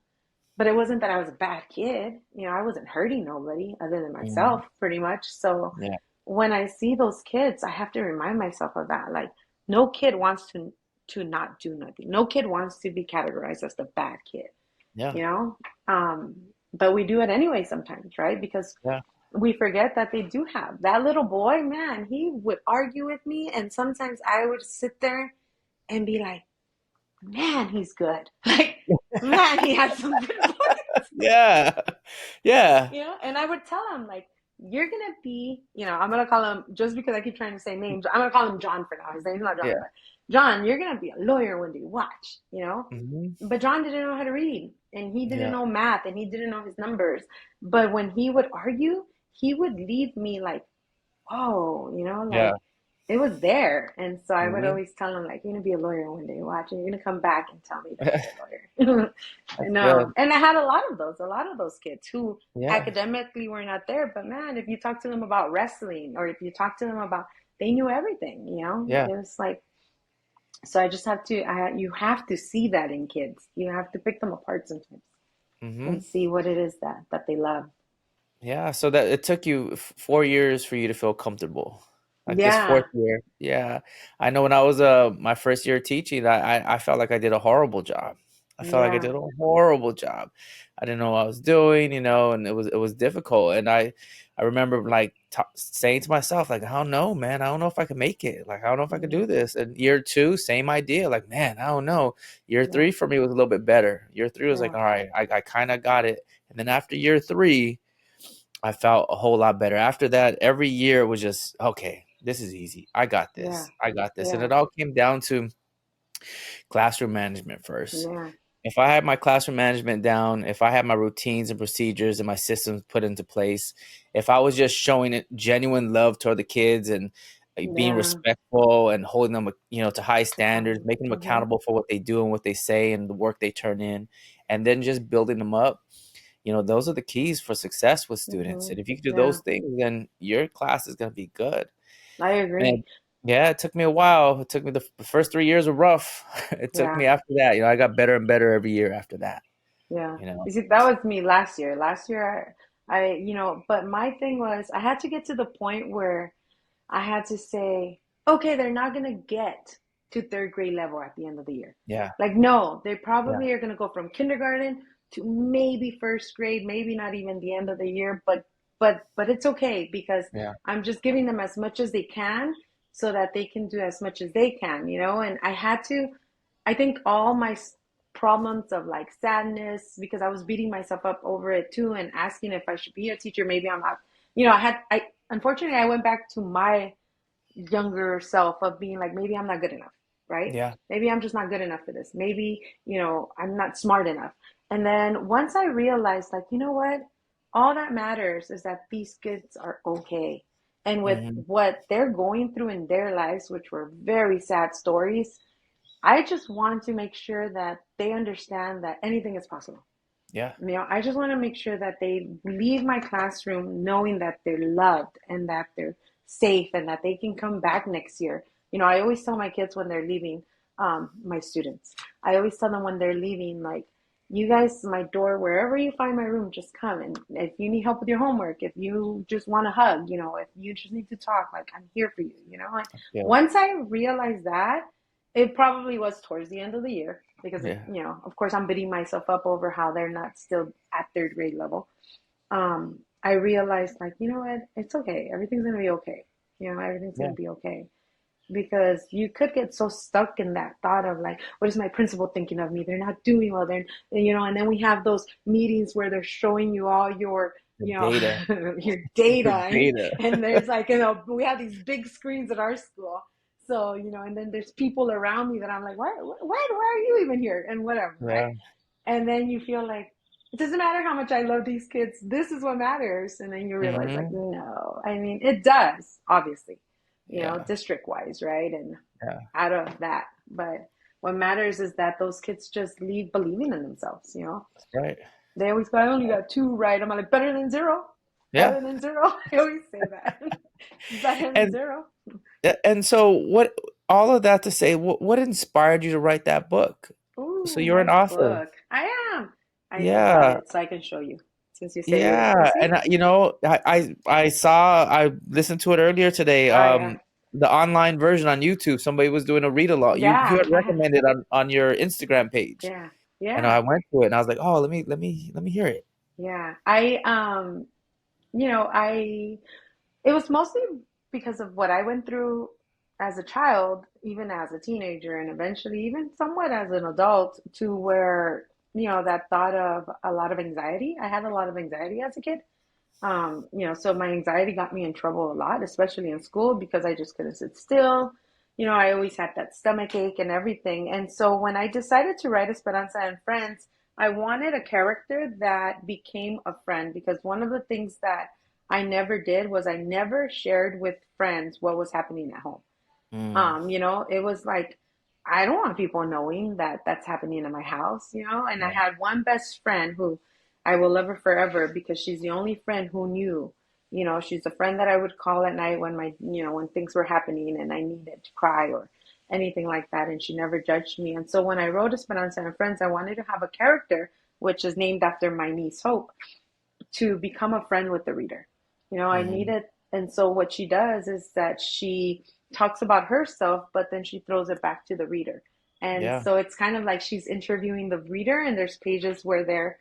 but it wasn't that I was a bad kid. I wasn't hurting nobody other than mhm. myself, pretty much. So Yeah, when I see those kids, I have to remind myself of that. Like, no kid wants to not do nothing. No kid wants to be categorized as the bad kid, yeah, you know? Um, but we do it anyway sometimes, right? Because yeah. we forget that they do have that little boy, man, he would argue with me, and sometimes I would sit there and be like, man, he's good. Like, man, he has some good points. Yeah. Yeah. And I would tell him, like, you're gonna be, I'm gonna call him, just because I keep trying to say names, I'm gonna call him John for now. His name's not John, Yeah. but John, you're gonna be a lawyer one day. Watch. Hmm. But John didn't know how to read, and he didn't Yeah. know math, and he didn't know his numbers. But when he would argue, he would leave me like, whoa, Yeah. like it was there. And so I would Hmm. always tell him, like, you're gonna be a lawyer one day. Watch, and you're gonna come back and tell me that you're a lawyer. That's No, good. and I had a lot of those kids who Yeah. academically were not there, but man, if you talk to them about wrestling, or if you talk to them about, they knew everything. Yeah. It was like, so I just have to, you have to see that in kids. You have to pick them apart sometimes Hmm. and see what it is that they love. Yeah. So that it took you 4 years for you to feel comfortable. Like this fourth Yeah, year. Yeah. I know when I was my first year teaching, I felt like I did a horrible job. I felt like I yeah, did a horrible job. I didn't know what I was doing, and it was difficult. And I remember like saying to myself, like, I don't know, man. I don't know if I can make it. Like, I don't know if I can do yeah, this. And year two, same idea. Like, man, I don't know. Year yeah, three for me was a little bit better. Year three was like, yeah, all right, I kind of got it. And then after year three, I felt a whole lot better. After that, every year was just, okay, this is easy. I got yeah, this. I got this. And yeah, it all came down to classroom management first. yeah, If I had my classroom management down, if I had my routines and procedures and my systems put into place, if I was just showing it genuine love toward the kids and being yeah. respectful and holding them, to high standards, Um, making them mm-hmm, accountable for what they do and what they say and the work they turn in, and then just building them up, those are the keys for success with students. mm-hmm, And if you can do yeah, those things, then your class is going to be good. I agree. And yeah, it took me a while. It took me the first 3 years were rough. It took Yeah, me after that. I got better and better every year after that. yeah. You know. You see, that was me last year. Last year, but my thing was, I had to get to the point where I had to say, okay, they're not going to get to third grade level at the end of the year. Yeah. Like, no, they Yeah. probably are going to go from kindergarten to maybe first grade, maybe not even the end of the year, but it's okay, because Yeah. I'm just giving them as much as they can so that they can do as much as they can, and I think all my problems of like sadness, because I was beating myself up over it too and asking if I should be a teacher. Maybe I'm not, I unfortunately I went back to my younger self of being like, maybe I'm not good enough, right? Yeah. Maybe I'm just not good enough for this. Maybe, I'm not smart enough. And then once I realized, like, you know what? All that matters is that these kids are okay. And with Hmm. what they're going through in their lives, which were very sad stories, I just want to make sure that they understand that anything is possible. Yeah. I just want to make sure that they leave my classroom knowing that they're loved and that they're safe and that they can come back next year. I always tell my kids when they're leaving, my students, I always tell them when they're leaving, like, you guys, my door, wherever you find my room, just come. And if you need help with your homework, if you just want a hug, if you just need to talk, like, I'm here for you, like, Yeah. once I realized that, it probably was towards the end of the year, because, Yeah. of course, I'm beating myself up over how they're not still at third grade level. I realized, like, you know what? It's okay. Everything's going to be okay. Everything's going Yeah. to be okay. Because you could get so stuck in that thought of, like, what is my principal thinking of me? They're not doing well. And then we have those meetings where they're showing you all your, The data. your data. The And, data. and there's like, we have these big screens at our school. So, and then there's people around me that I'm like, why are you even here? And whatever, right? Yeah. And then you feel like, it doesn't matter how much I love these kids. This is what matters. And then you realize, like, Hmm. no, I mean, it does, obviously, Yeah. district wise, right? And Yeah. out of that. But what matters is that those kids just leave believing in themselves. That's right. They always go, I only got two right. I'm like, better than zero. Yeah. Better than zero. I always say that. Better than And zero. so all of that to say, what inspired you to write that book? So Ooh, you're my an author. book. I am. I brought Yeah. it so I can show you. Since you say you're, Yeah, you see? and I listened to it earlier today. Oh, yeah. The online version on YouTube, somebody was doing a read along. You Yeah. had recommended on your Instagram page, Yeah. and Yeah. I went to it, and I was like, oh, let me hear it. Yeah. I, it was mostly because of what I went through. as a child, even as a teenager, and eventually even somewhat as an adult, to where, that thought of a lot of anxiety. I had a lot of anxiety as a kid. So my anxiety got me in trouble a lot, especially in school, because I just couldn't sit still. I always had that stomach ache and everything. And so when I decided to write Esperanza and Friends, I wanted a character that became a friend, because one of the things that I never did was I never shared with friends what was happening at home. Mm. It was like, I don't want people knowing that that's happening in my house. And I Yeah. had one best friend who I will love her forever, because she's the only friend who knew. She's the friend that I would call at night when when things were happening and I needed to cry or anything like that. And she never judged me. And so when I wrote Esperanza and Friends, I wanted to have a character which is named after my niece Hope, to become a friend with the reader. I Mm. needed, and so what she does is that she talks about herself, but then she throws it back to the reader. And Yeah. so it's kind of like she's interviewing the reader, and there's pages where they're,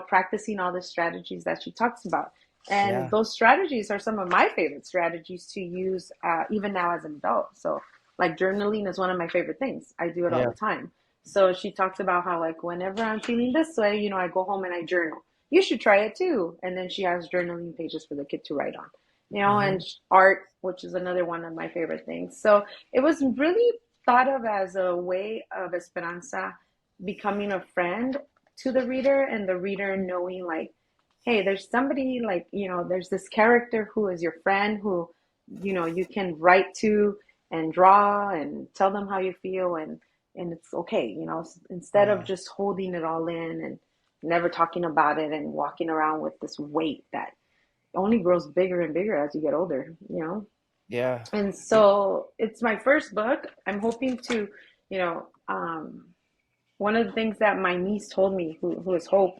practicing all the strategies that she talks about. And Yeah. those strategies are some of my favorite strategies to use, even now as an adult. So, like, journaling is one of my favorite things. I do it all Yeah. the time. So she talks about how, like, whenever I'm feeling this way, I go home and I journal. You should try it too. And then she has journaling pages for the kid to write on, Hmm. and art, which is another one of my favorite things. So it was really thought of as a way of Esperanza becoming a friend to the reader, and the reader knowing, like, hey, there's somebody, like, there's this character who is your friend, who, you can write to and draw and tell them how you feel, and it's okay, instead of Yeah. just holding it all in and never talking about it and walking around with this weight that only grows bigger and bigger as you get older. Yeah. And so it's my first book. I'm hoping to, you know, one of the things that my niece told me, who is Hope,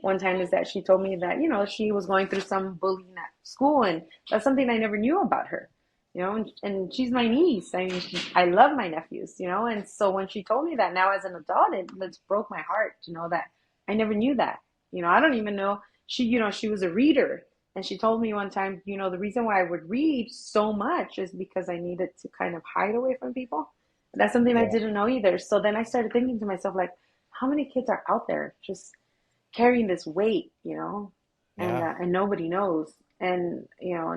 one time, is that she told me that, she was going through some bullying at school, and that's something I never knew about her. And she's my niece. I mean, I love my nephews. And so when she told me that now as an adult, it broke my heart to know that I never knew that. I don't even know she was a reader, and she told me one time, the reason why I would read so much is because I needed to kind of hide away from people. That's something I Yeah. didn't know either. So then I started thinking to myself, like, how many kids are out there just carrying this weight, and Yeah. nobody knows. And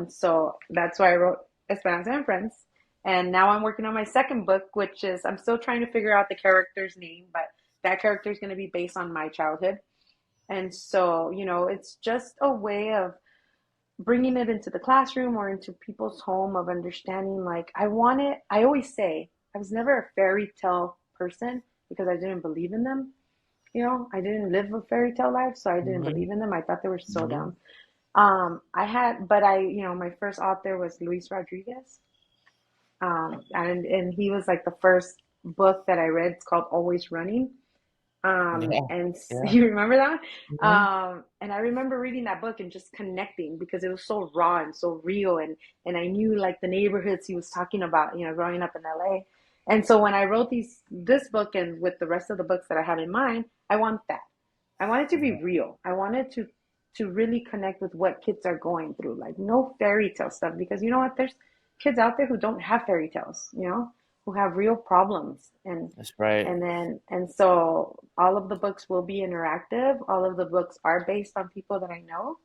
so that's why I wrote Esperanza and Friends. And now I'm working on my second book, which is, I'm still trying to figure out the character's name, but that character is going to be based on my childhood. And so, it's just a way of bringing it into the classroom or into people's home, of understanding, like, I always say I was never a fairy tale person, because I didn't believe in them. I didn't live a fairy tale life, so I didn't Hmm. believe in them. I thought they were so Hmm. dumb. But my first author was Luis Rodriguez. And he was like the first book that I read. It's called Always Running. Yeah. And Yeah. you remember that? Hmm. And I remember reading that book and just connecting, because it was so raw and so real, and I knew, like, the neighborhoods he was talking about, growing up in LA. And so when I wrote this book, and with the rest of the books that I have in mind, I want that. I want it to be real. I wanted to really connect with what kids are going through, like, no fairy tale stuff, because you know what? There's kids out there who don't have fairy tales, who have real problems. and That's right. and then, and so all of the books will be interactive. All of the books are based on people that I know.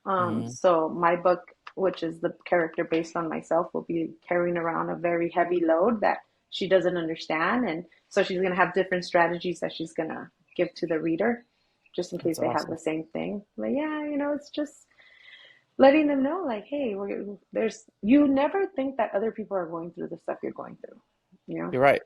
Hmm. So my book, which is the character based on myself, will be carrying around a very heavy load that she doesn't understand. And so she's going to have different strategies that she's going to give to the reader, just in case That's they have awesome. the same thing. But yeah, it's just letting them know, like, hey, you never think that other people are going through the stuff you're going through, you know? You're right.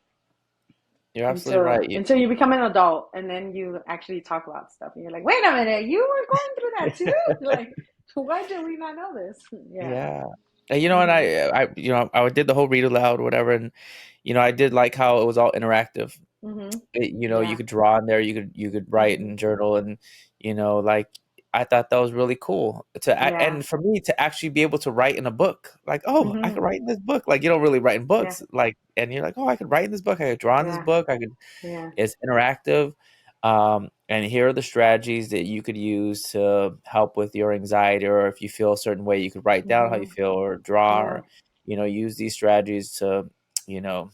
You're absolutely until right. until you become an adult, and then you actually talk about stuff, and you're like, wait a minute, you were going through that too. Like, why did we not know this? Yeah. Yeah. And and Hmm. I did the whole read aloud, or whatever, and I did like how it was all interactive. Hmm. You Yeah. could draw in there, you could write Hmm. and journal, and like, I thought that was really cool Yeah. and for me to actually be able to write in a book. Like, oh, I Hmm. could write in this book. Like, you don't really write in Yeah. books, like, and you're like, oh, I could write in this book. I could draw in this Yeah. book. I could. Yeah. It's interactive. And here are the strategies that you could use to help with your anxiety, or if you feel a certain way, you could write down how Hmm. you feel or draw. Yeah. use these strategies to, you know,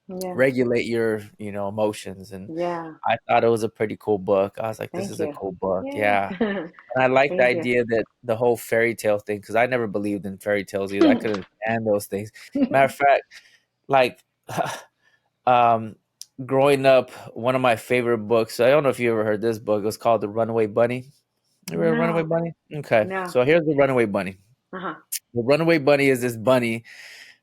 Yeah. regulate your, emotions. And Yeah. I thought it was a pretty cool book. I was like, this Thank is a you. cool book. Yeah. Yeah. And I like the Thank you. idea that the whole fairy tale thing, because I never believed in fairy tales either. I couldn't stand those things. Matter of fact, like, um, growing up, one of my favorite books, I don't know if you ever heard this book, it was called The Runaway Bunny. You ever heard Runaway No. Bunny? Okay. No. So here's the Runaway Bunny. Uh-huh. The Runaway Bunny is this bunny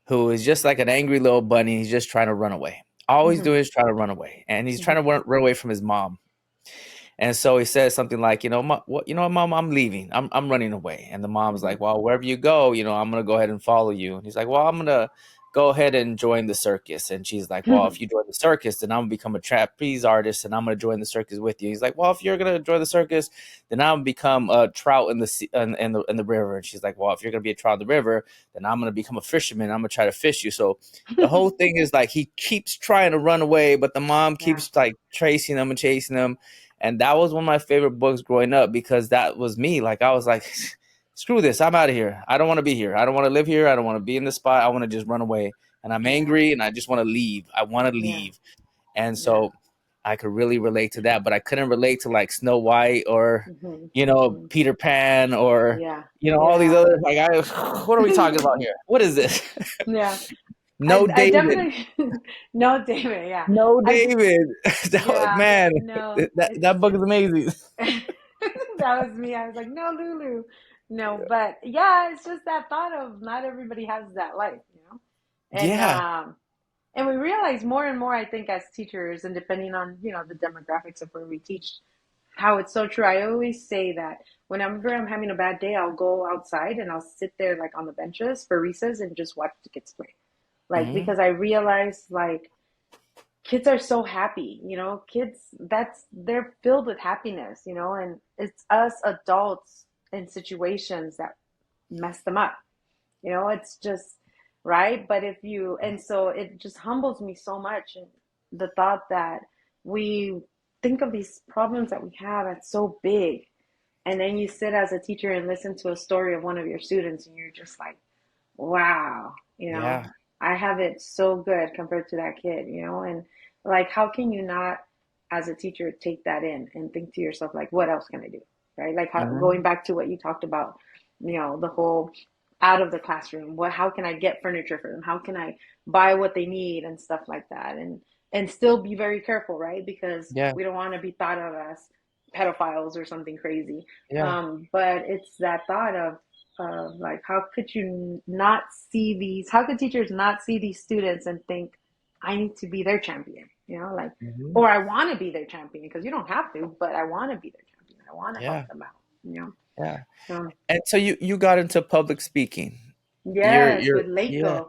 who is just like an angry little bunny. He's just trying to run away. All he's Hmm. doing is trying to run away. And he's trying Hmm. to run away from his mom. And so he says something like, Mom, I'm leaving. I'm running away. And the mom's Hmm. like, well, wherever you go, I'm going to go ahead and follow you. And he's like, well, I'm going to go ahead and join the circus. And she's like, well, if you join the circus, then I'm going to become a trapeze artist and I'm going to join the circus with you. He's like, well, if you're going to join the circus, then I'm going to become a trout in the sea, in the river. And she's like, well, if you're going to be a trout in the river, then I'm going to become a fisherman. I'm going to try to fish you. So the whole thing is like he keeps trying to run away, but the mom Yeah. keeps like chasing him and chasing him. And that was one of my favorite books growing up because that was me. Like I was like, screw this, I'm out of here. I don't want to be here. I don't want to live here. I don't want to be in this spot. I want to just run away. And I'm Yeah. angry and I just want to leave. I want to Yeah. leave. And Yeah. so I could really relate to that, but I couldn't relate to like Snow White or, Hmm. Hmm. Peter Pan or, Yeah. all these Yeah. other, like, what are we talking about here? What is this? Yeah. No I David. definitely no, David, yeah. No I d- David. yeah, Man, no, that book is amazing. that was me. I was like, no, Lulu. No, but yeah, it's just that thought of not everybody has that life, you know? And Yeah. we realize more and more, I think, as teachers, and depending on, the demographics of where we teach, how it's so true. I always say that whenever I'm having a bad day, I'll go outside and I'll sit there like on the benches for recess and just watch the kids play. Like, Hmm. because I realize like kids are so happy, kids, they're filled with happiness, and it's us adults in situations that mess them up. It's just right. But if you, and so it just humbles me so much. And the thought that we think of these problems that we have as so big. And then you sit as a teacher and listen to a story of one of your students, and you're just like, wow, Yeah. I have it so good compared to that kid, and like, how can you not, as a teacher, take that in and think to yourself, like, what else can I do? Right? Like, going Hmm. back to what you talked about, the whole out of the classroom, how can I get furniture for them? How can I buy what they need and stuff like that? And still be very careful, right? Because Yeah. we don't want to be thought of as pedophiles or something crazy. Yeah. But it's that thought of like, how could you not see these? How could teachers not see these students and think, I need to be their champion? Like, Hmm. or I want to be their champion, because you don't have to, but I want to be their champion. I want to help Yeah. them out. Yeah. So And so you got into public speaking. yes, You're with yeah. Leiko,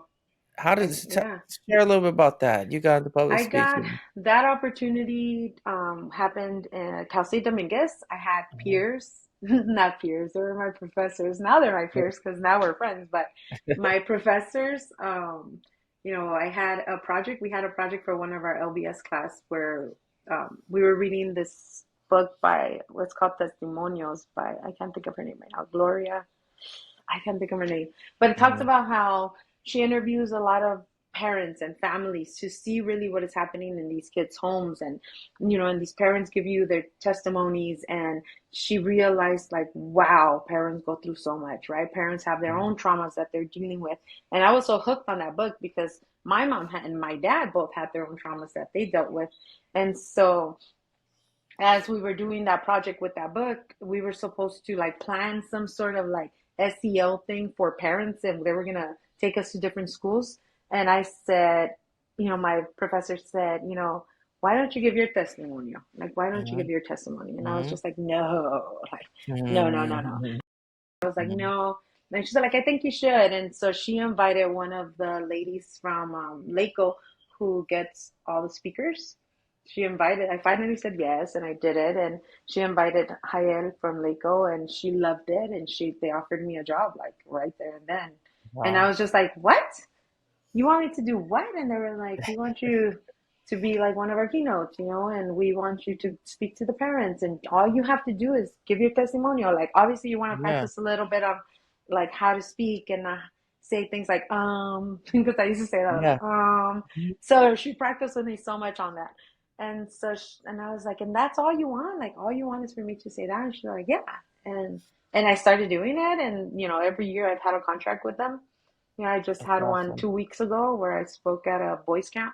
How I does yeah. share a little bit about that? You got into public I got speaking. that opportunity happened in Cal State Dominguez. I had peers, not peers, they were my professors. Now they're my peers because now we're friends, but my professors, I had a project. We had a project for one of our LBS class where we were reading this book by what's called Testimonios by, I can't think of her name right now, Gloria. I can't think of her name, but it talks Mhm. about how she interviews a lot of parents and families to see really what is happening in these kids' homes. And and these parents give you their testimonies, and she realized, like, wow, parents go through so much, right? Parents have their own traumas that they're dealing with. And I was so hooked on that book because my mom and my dad both had their own traumas that they dealt with. And so as we were doing that project with that book, we were supposed to like plan some sort of like SEL thing for parents, and they were gonna take us to different schools. And I said, my professor said, why don't you give your testimonial? Like, why don't you give Mhm. your testimony? And I was Mhm. just like, no, like, no, no, no, no. Mhm. I was like, Mhm. no. And she's like, I think you should. And so she invited one of the ladies from Laco who gets all the speakers. I finally said yes, and I did it. And she invited Hayel from Laco, and she loved it. And they offered me a job, like, right there and then. And I Wow. was just like, what? You want me to do what? And they were like, we want you to be like one of our keynotes, and we want you to speak to the parents. And all you have to do is give your testimonial. Like, obviously, you want to Yeah. practice a little bit on like how to speak and say things like because I used to say that a Yeah. lot. So she practiced with me so much on that. And so and I was like, and that's all you want? Like all you want is for me to say that? And she's like, yeah. And and I started doing it, and every year I've had a contract with them. I just That's had one awesome. 2 weeks ago where I spoke at a boys camp,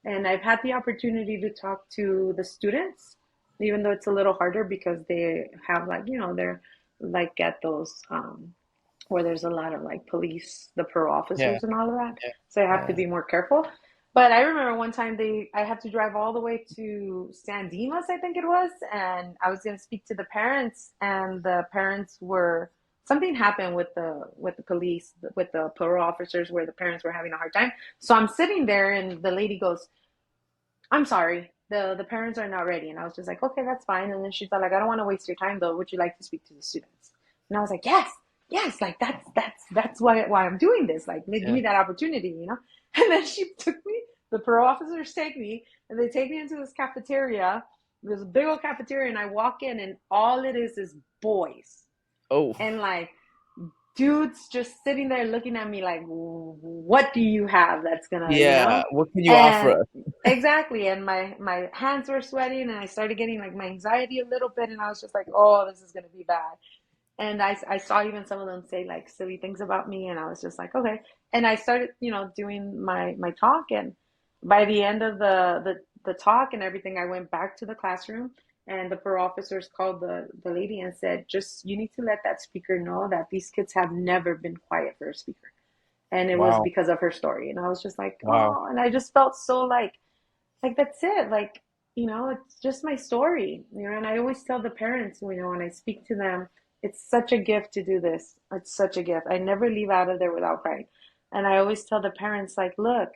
and I've had the opportunity to talk to the students, even though it's a little harder because they have like, they're like at those where there's a lot of like police, the parole Yeah. officers and all of that. So I have to Yeah. be more careful. But I remember one time I had to drive all the way to San Dimas, I think it was, and I was going to speak to the parents, and the parents were something happened with the police, with the parole officers, where the parents were having a hard time. So I'm sitting there, and the lady goes, "I'm sorry, the parents are not ready." And I was just like, "Okay, that's fine." And then she thought like, "I don't want to waste your time though. Would you like to speak to the students?" And I was like, "Yes, yes, like that's why I'm doing this. Like, give Yeah. me that opportunity." And then she took me. The parole officers take me, and they take me into this cafeteria. There's a big old cafeteria, and I walk in, and all it is boys, Oh, and like dudes just sitting there looking at me like, what do you have that's gonna, yeah. What can you And offer us? exactly, and my hands were sweating, and I started getting like my anxiety a little bit, and I was just like, oh, this is gonna be bad. And I saw even some of them say like silly things about me, and I was just like, okay. And I started, doing my talk, and by the end of the talk and everything, I went back to the classroom, and the parole officers called the lady and said, just you need to let that speaker know that these kids have never been quiet for a speaker. And it was Wow. because of her story. And I was just like, Wow. oh, and I just felt so like that's it. Like, it's just my story, and I always tell the parents, when I speak to them, it's such a gift to do this. It's such a gift. I never leave out of there without crying. And I always tell the parents, like, look,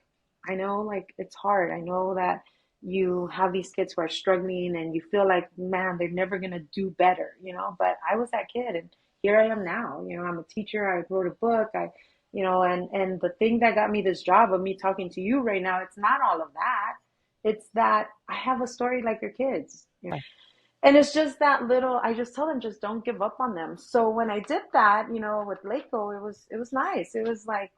I know like it's hard. I know that you have these kids who are struggling and you feel like, man, they're never gonna do better, but I was that kid, and here I am now. I'm a teacher. I wrote a book. And the thing that got me this job of me talking to you right now, it's not all of that. It's that I have a story like your kids. And it's just that little, I just tell them, just don't give up on them. So when I did that, with Leiko, it was nice. It was like,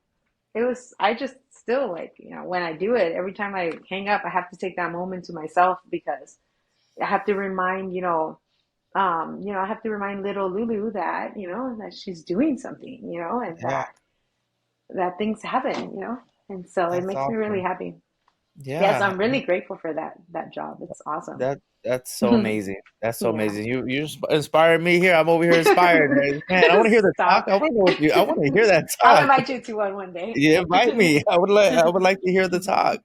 I just still like, when I do it, every time I hang up, I have to take that moment to myself, because I have to remind, I have to remind little Lulu that, that she's doing something, and Yeah. that things happen, and so it That's makes me really awesome. happy. Yes, Yeah. I'm really grateful for that job. It's awesome. That's so amazing. That's so Yeah. amazing. You just inspired me here. I'm over here inspired. Man, I want to hear the talk. Stop. I want to know what you. I want to hear that I'll talk. invite you to one day. You invite me. I would like to hear the talk.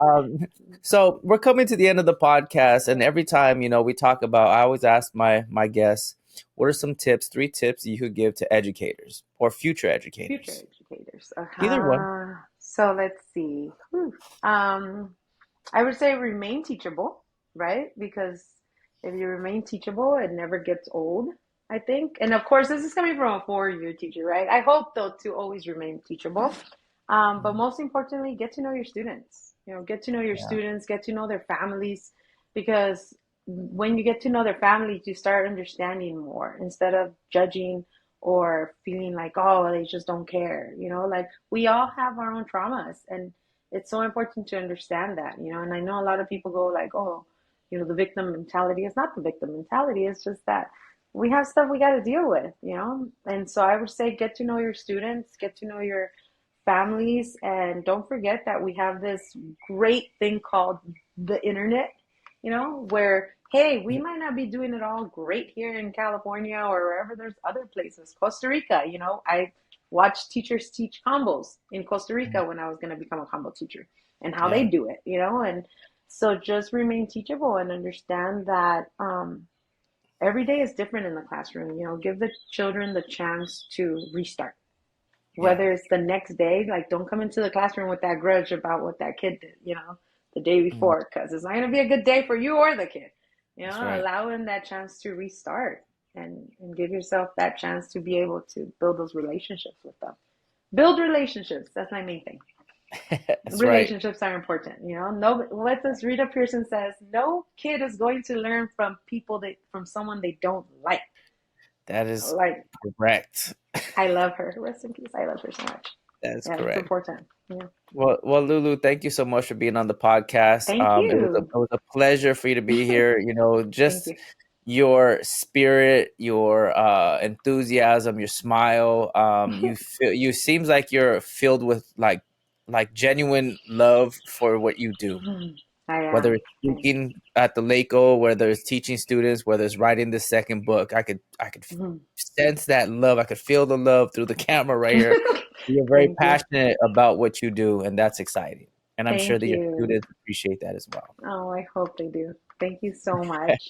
Um, so we're coming to the end of the podcast, and every time we talk about, I always ask my guests, what are some tips, 3 tips you could give to educators or future Future educators? educators. Either one. So let's see. Um, I would say remain teachable, right? Because if you remain teachable, it never gets old, I think. And of course, this is coming from a 4-year teacher, right? I hope, though, to always remain teachable. But Mhm. most importantly, get to know your students. Get to know your Yeah. students, get to know their families, because when you get to know their families, you start understanding more instead of judging or feeling like, oh, they just don't care. Like we all have our own traumas, and it's so important to understand that. And I know a lot of people go like, oh, the victim mentality. Is not the victim mentality. It's just that we have stuff we got to deal with. And so I would say get to know your students, get to know your families, and don't forget that we have this great thing called the internet, where, hey, we might not be doing it all great here in California or wherever. There's other places. Costa Rica, I watched teachers teach combos in Costa Mhm. Rica when I was going to become a combo teacher, and how they Yeah. do it. And so just remain teachable and understand that every day is different in the classroom. Give the children the chance to restart, Yeah. whether it's the next day. Like, don't come into the classroom with that grudge about what that kid did, the day Mhm. before, because it's not going to be a good day for you or the kid. That's right. Allow them that chance to restart, and give yourself that chance to be able to build those relationships with them. Build relationships. That's my main thing. That's right. Relationships are important. No, what does Rita Pearson says? No kid is going to learn from someone they don't like. That is Like, correct. I love her. Rest in peace. I love her so much. That is Yeah, it's correct. important. Yeah. Well, Lulu, thank you so much for being on the podcast. Thank It you. was a pleasure for you to be here. Thank Just you. your spirit, your enthusiasm, your smile. You seems like you're filled with like genuine love for what you do. I Whether am. it's I am. speaking at the Lako, whether it's teaching students, whether it's writing the second book, I could Mhm. sense that love. I could feel the love through the camera right here. You're very Thank you. passionate about what you do, and that's exciting. And I'm sure Thank that your you. students appreciate that as well. Oh, I hope they do. Thank you so much.